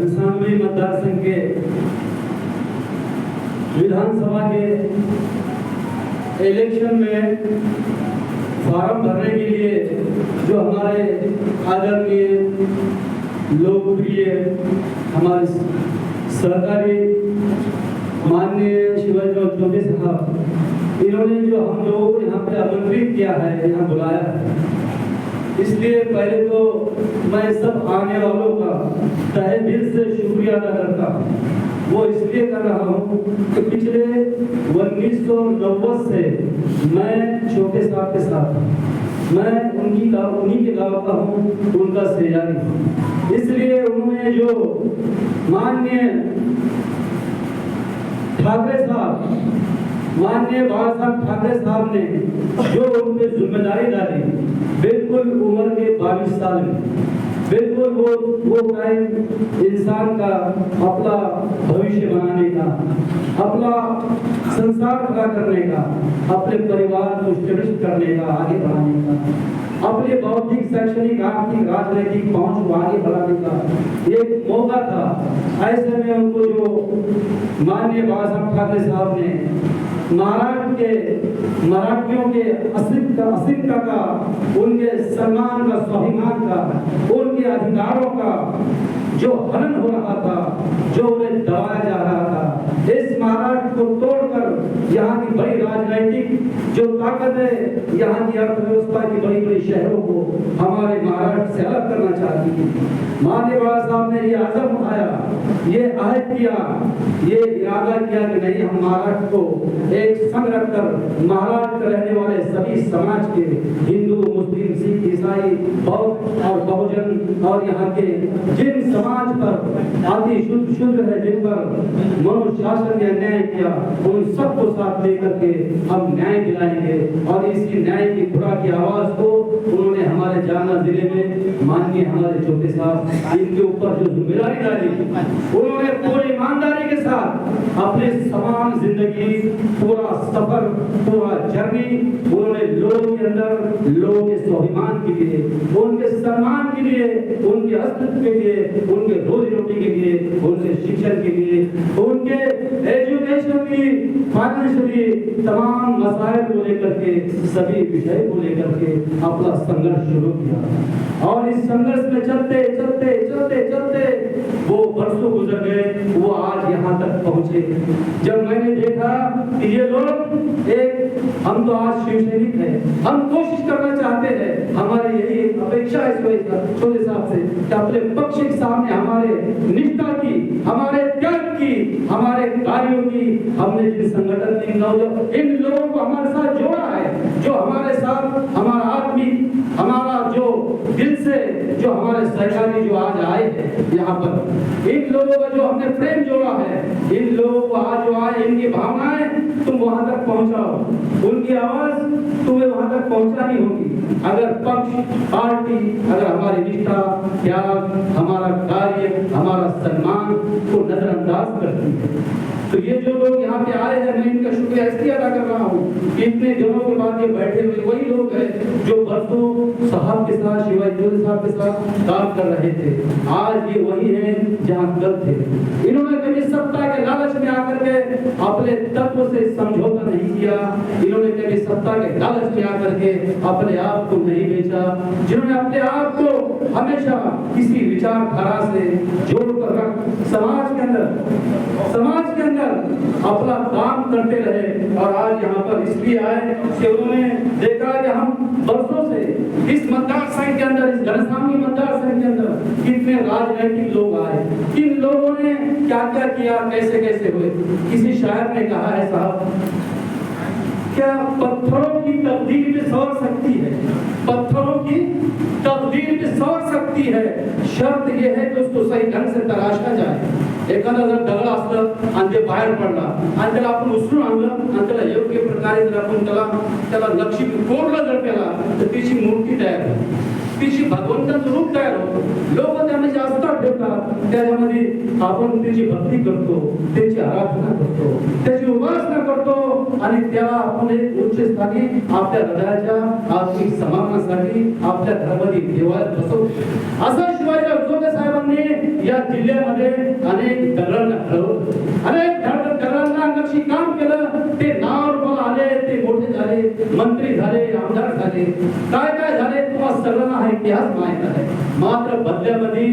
घनश्यामपुरी मतदार संघ के विधानसभा के इलेक्शन में फॉर्म भरने के लिए जो हमारे आदरणीय लोकप्रिय हमारे सहकारी माननीय शिवाजीराव चौबे साहब, इन्होंने जो हम लोगों को यहाँ पे आमंत्रित किया है, यहाँ बुलाया है, इसलिए पहले तो मैं सब आने वालों का तहे दिल से शुक्रिया अदा करता हूँ। वो इसलिए कर रहा हूँ कि पिछले 1990 से मैं छोटे साहब के साथ हूँ, मैं उन्हीं के गाँव का हूँ, उनका सेजारी हूँ। इसलिए उन्होंने जो माननीय ठाकरे साहब, माननीय बाला साहब ठाकरे साहब ने जो उन पे जिम्मेदारी डाली, बिल्कुल उम्र के 22 साल में बिल्कुल वो टाइम इंसान का अपना भविष्य बनाने का, अपना संसार खड़ा करने का, अपने परिवार को स्टेब्लिश करने का, आगे बढ़ाने का, अपने बौद्धिक, शैक्षणिक, आर्थिक, राजनीतिक पहुंच को आगे बढ़ाने का एक मौका था। ऐसे में उनको जो माननीय बाला साहब ठाकरे साहब ने मराठियों के अस्तित्व का, उनके सम्मान का, स्वाभिमान का, उनके अधिकारों का जो हनन हो रहा था, जो उन्हें दबाया जा रहा था, इस महाराष्ट्र को तोड़कर यहाँ की बड़ी राजनीतिक जो ताकत है, यहाँ की अर्थव्यवस्था की बड़ी बड़ी शहरों को हमारे महाराष्ट्र से अलग करना चाहती थी। माननीय बाला साहब ने ये आज़म उठाया, ये अहद किया, ये इरादा किया कि नहीं, हम महाराष्ट्र को एक संग रखकर महाराष्ट्र रहने वाले सभी समाज के, हिंदू, मुस्लिम, सिख, ईसाई, बौद्ध और बहुजन और यहाँ के जिन समाज पर आदि शुद्ध है, जिन पर मनुष्य शासन ने अन्याय किया, उन सबको साथ लेकर के हम न्याय दिलाएंगे। और इसी न्याय की खुदा की आवाज को उन्होंने हमारे जालना जिले में माननीय हमारे चौबे साहब, इनके ऊपर जो जिम्मेदारी डाली, उन्होंने पूरी ईमानदारी के साथ अपने समान जिंदगी, पूरा सफर, पूरा जर्नी उन्होंने लोगों के अंदर, लोगों के स्वाभिमान के लिए, उनके सम्मान के लिए, उनके अस्तित्व के लिए, उनके रोजी रोटी के लिए, उनके शिक्षण के लिए, उनके एजुकेशन की, फाइनेंशियली तमाम मसाइल को लेकर के, सभी विषय को लेकर के अपना संघर्ष शुरू किया। और इस संघर्ष में चलते चलते चलते चलते वो वर्षों गुजर गए, वो आज यहाँ तक पहुंचे। जब मैंने देखा कि ये लोग एक, हम तो आज शिवसैनिक हैं, हम कोशिश करना चाहते हैं, हमारी यही अपेक्षा है छोटे साहब से कि अपने पक्ष के सामने हमारे निष्ठा की, हमारे त्याग की, हमारे कार्यों की, हमने जिन संगठन इन लोगों को हमारे साथ जोड़ा है, जो हमारे साथ हमारा आदमी, हमारा जो दिल से जो हमारे सहकारी जो आज आए हैं यहाँ पर, इन लोगों का जो हमने प्रेम जोड़ा है, इन लोगों को आज जो आए, इनकी भावनाएं तुम वहां तक पहुंचाओ, उनकी आवाज तुम्हें वहां तक पहुंचानी होगी। अगर पक्ष, पार्टी, अगर हमारी निष्ठा, त्याग, हमारा कार्य, हमारा सम्मान को नजरअंदाज करती है, तो ये जो लोग यहाँ पे आए हैं, मैं इनका शुक्रिया इसलिए अदा कर रहा हूँ कि इतने दिनों के बाद ये बैठे हुए वही लोग हैं जो बरसों साहब के साथ, शिवाजी साहब के साथ काम कर रहे थे। आज ये वही हैं जहाँ कल थे। इन्होंने कभी सत्ता के लालच में आकर के अपने तत्व से समझौता नहीं किया, इन्होंने कभी सत्ता के लालच में आकर के अपने आप को नहीं बेचा, जिन्होंने अपने आप को हमेशा किसी विचारधारा से जोड़कर रख समाज के अंदर अपना काम करते रहे। और आज यहाँ पर इसलिए आए कि उन्होंने देखा कि हम बरसों से इस मतदार संघ के अंदर, इस घनश्यामपुरी मतदार संघ के अंदर कितने राजनीतिक लोग आए, किन लोगों ने क्या क्या किया, कैसे कैसे हुए। किसी शायर ने कहा है, साहब क्या पत्थरों की तकदीर में सौर सकती है, पत्थरों की तकदीर में सौर सकती है, शर्त यह है कि उसको सही ढंग से तराशा जाए। एखादा जर दगड असलं आणि ते बाहेर पडला आणि त्याला आपण उचलून आणलं आणि त्याला योग्य प्रकारे जर आपण त्याला लक्षित कोरलं जर त्याला, तर त्याची मूर्ती तयार होते, तिची भगवंताचं रूप तयार होतं। लोक त्यामध्ये आस्था ठेवतात, त्याच्यामध्ये आपण त्याची भक्ती करतो, त्याची आराधना करतो, त्याची उपासना करतो आणि त्याला आपण एक उच्च स्थानी आपल्या हृदयाच्या आत्मिक समाधानासाठी आपल्या घरामध्ये देवाला बसवतो। असं शिवाजीराव चौबे साहेबांनी या जिल्ह्यामध्ये अनेक दगडांना ठरवलं, अनेक दगडांना नक्षी काम केलं. ते नावावर आले, ते मोठे झाले, मंत्री झाले, आमदार झाले, काय काय झाले तुम्हाला सगळ्यांना हा इतिहास माहित आहे. मात्र बदल्यामध्ये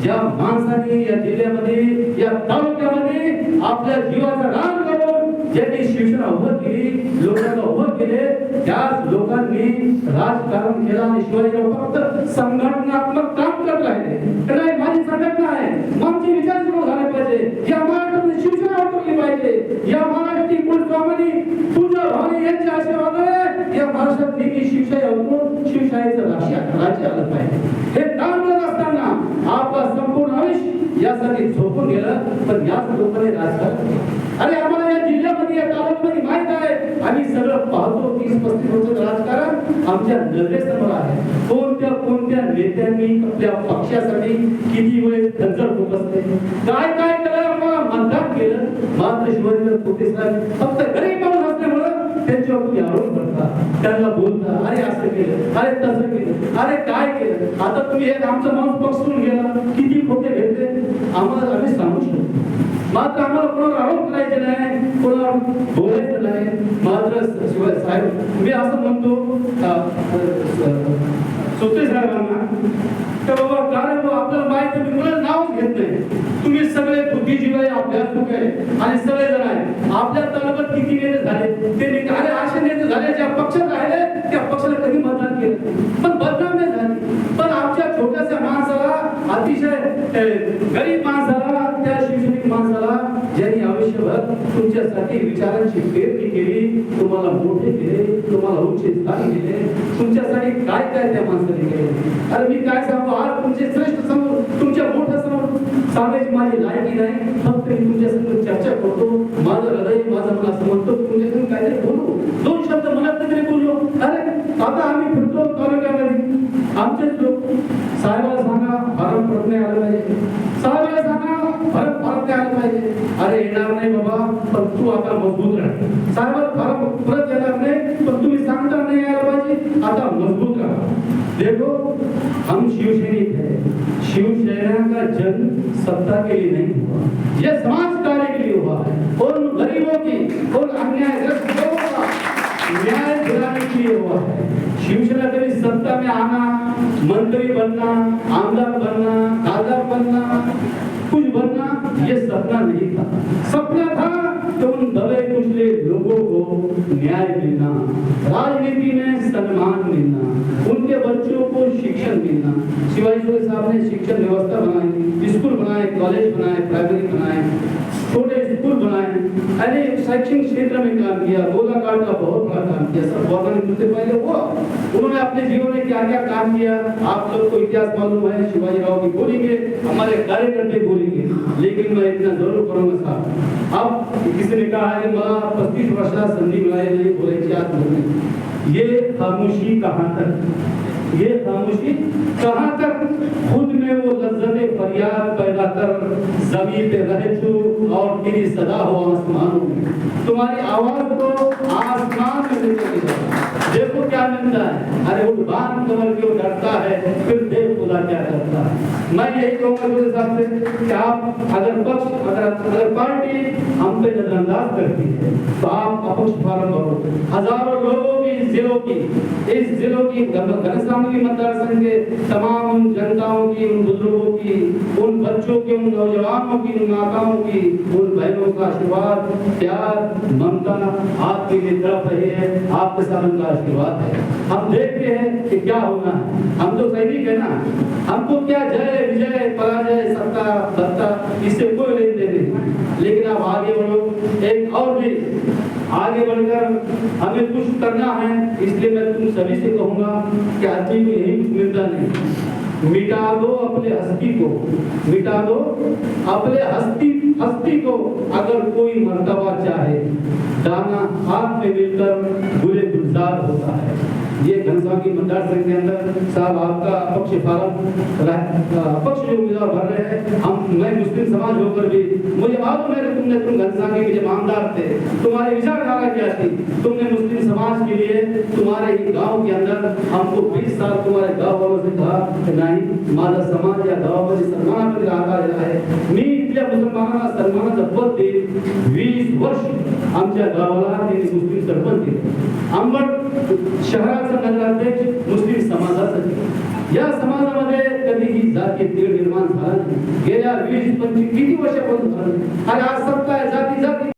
ज्या माणसाने या जिल्ह्यामध्ये या तालुक्यामध्ये आपल्या जीवाचं रान करून ज्यांनी शिवसेना उभं केली, लोकांना उभं केले, त्याच लोकांनी राजकारण केलं आणि शिवाजीराव फक्त संघटनात्मक काम करत राहिले. नाही, माझी संघटना आहे, माझे विचार सुरू झाले पाहिजे, या महाराष्ट्रामध्ये शिवसेना उतरली पाहिजे, या महाराष्ट्री कुलस्वामी तुझं भावनी यांच्या आशीर्वादाने या महाराष्ट्रात नेहमी शिवशाही उतरून शिवशाहीचं राज्य आलं पाहिजे. हे काम करत असताना आपला संपूर्ण आयुष्य यासाठी झोपून गेलं. पण याच लोकांनी राजकारण, अरे आम्हाला या जिल्ह्यामध्ये या तालुक्यामध्ये माहित आहे, आम्ही सगळं पाहतो. 30-35 वर्षाचं राजकारण आमच्या नजरेसमोर आहे. कोणत्या नेत्यांनी आपल्या पक्षासाठी किती वेळ खंजर ठोकसले, काय काय केलं, आम्हाला मतदान केलं. मात्र शिवाजीराव पोटे साहेब फक्त गरीब माणूस असल्यामुळं त्यांच्यावर तुम्ही आरोप करता, त्यांना बोलता, अरे असं केलं, अरे तसं केलं, अरे काय केलं. आता तुम्ही एक आमचा माणूस पक्षून गेला, किती खोटे घेतले आम्हाला, आम्ही सांगू शकतो. मात्र आम्हाला कोणावर आरोप करायचे नाही, कोणावर बोलायचं नाही. मात्र शिवाजी साहेब, मी असं म्हणतो सोते साहेबांना, तर बाबा काय आपल्याला माहिती, तुम्ही कोणाला नाव घेत नाही, तुम्ही सगळे बुद्धिजीवी आहे, अभ्यासक आहे आणि सगळे जण आहे. आपल्या तालुक्यात किती नेते झाले, ते निघाले असे नेते झाले ज्या पक्षात राहिले त्या पक्षाला कधी मतदान केलं, पण बदनाम नाही झाले. पण आमच्या छोट्याशा माणसाला, अतिशय गरीब माणसाला, त्या शिवसैनिक माणसाला ज्यांनी आयुष्यभर तुमच्यासाठी विचारांची पेरणी केली, तुम्हाला मोठे केले, तुम्हाला उच्च स्थान दिले, तुमच्यासाठी काय काय त्या माणसाने केले. अरे मी काय सांगू, आज तुमचे श्रेष्ठ समोर, तुमच्या मोठ्या समोर सांगायची माझी लायकी नाही. फक्त मी तुमच्या समोर चर्चा करतो, माझं हृदय, माझं मन असं म्हणतो, तुमच्या समोर काहीतरी बोलू, 2 शब्द मनात तरी बोललो. अरे आता आम्ही फिरतो तालुक्यामध्ये, आमचेच लोक साहेबाला सांगा फरक पडत नाही आलं पाहिजे, साहेबाला सांगा फरक नाही आलं पाहिजे. अरे येणार नाही बाबा, पण तू आता मजबूत राहा. साहेबाला फरक परत येणार नाही, पण तुम्ही सांगता नाही आलं पाहिजे, आता मजबूत राहा. देखो हम शिवसैनिक है, शिवसेना का जन्म सत्ता के लिए नहीं हुआ, यह समाज कार्य के लिए हुआ है. उन गरीबों की, उन अन्यायग्रस्त लोगों का न्याय दिलाने के लिए हुआ है. शिवसेना कभी सत्ता में आना, मंत्री बनना, आमदार बनना, खासदार बनना, कुछ बनना ये सपना नहीं था. सपना था कि उन दबे कुचले लोगों को न्याय मिलना, राजनीति में सम्मान मिलना, उनके बच्चों को शिक्षण मिलना. शिवाजी साहब ने शिक्षण व्यवस्था बनाई, स्कूल बनाए, कॉलेज बनाए, प्राइमरी बनाए, छोटे स्कूल बनाए, अरे शैक्षणिक क्षेत्र में काम किया, गोलाघाट का बहुत बड़ा काम किया. सब गवर्नमेंट से पहले हुआ, उन्होंने अपने जीवन में क्या क्या काम किया आप लोग को इतिहास मालूम है. शिवाजीराव की बोलेंगे, हमारे कार्यकर्ता बोलेंगे, लेकिन मैं इतना जरूर करूंगा साहब. अब किसी ने कहा है मला 35 वर्षा संधी मिळाली बोलायची आज बोलणे, ये खामोशी कहाँ तक, ये खामोशी कहाँ तक. खुद में वो लज्जते फरियाद पैदा कर, जमीन पे रहे तू और तेरी सदा हो आसमानों में, तुम्हारी आवाज को आसमान में लेकर जाओ. देखो क्या मिलता है. अरे उठ बांध कमर क्यों डरता है, फिर देख खुदा क्या करता है. मैं यही कहूँगा मेरे साथ से कि आप अगर पक्ष, अगर पार्टी हम पे नजरअंदाज करती है तो आप अपक्ष फार्म करो. हजारों लोगों की, जिलों की, इस जिलों की घनश्यामली मतदार संघ के तमाम उन जनताओं की, उन बुजुर्गों की, उन बच्चों की, उन नौजवानों की, उन माताओं की, उन बहनों का आशीर्वाद, प्यार, ममता आपके लिए तरफ रही है. आपके साथ उनका आशीर्वाद है. हम देखते हैं कि क्या होना है. हम तो सैनिक है ना, हमको क्या जय विजय पराजय सत्ता सत्ता इससे कोई लेन देन नहीं. लेकिन आप आगे बढ़ो, एक और भी आगे बढ़कर हमें कुछ करना है. इसलिए मैं तुम सभी से कहूंगा कि आदमी को यही कुछ मिलता नहीं. मिटा दो अपने हस्ती को, मिटा दो अपने हस्ती को. अगर कोई मर्तबा चाहे, दाना हाथ में मिलकर गुले गुलजार होता है. ये घनश्यामली मतदार संघ के अंदर साहब आपका अपक्ष फार्म अपक्ष जो उम्मीदवार भर रहे हैं, हम मैं मुस्लिम समाज होकर भी मुझे मालूम है कि तुम घनसाली के जब आमदार थे, तुम्हारी विचारधारा क्या थी। तुमने मुस्लिम समाज के लिए तुम्हारे ही गांव के अंदर हमको 20 साल तुम्हारे गांव वालों से कहा कि नाही माझा समाज या गावामध्ये सन्मानामध्ये राहता आहे। मी इथल्या मुसलमानांना सन्मानाचं पद देईन। 20 वर्ष आमच्या गावाला त्यांनी मुस्लिम सरपंच दिले। अंबड शहराचा नगराध्यक्ष मुस्लिम समाजाचा। या समाजामध्ये कधीही जातीय तेढ निर्माण झाला नाही। गेल्या 20-25 किती वर्षापासून झालं। आणि आज सत्ता आहे जाती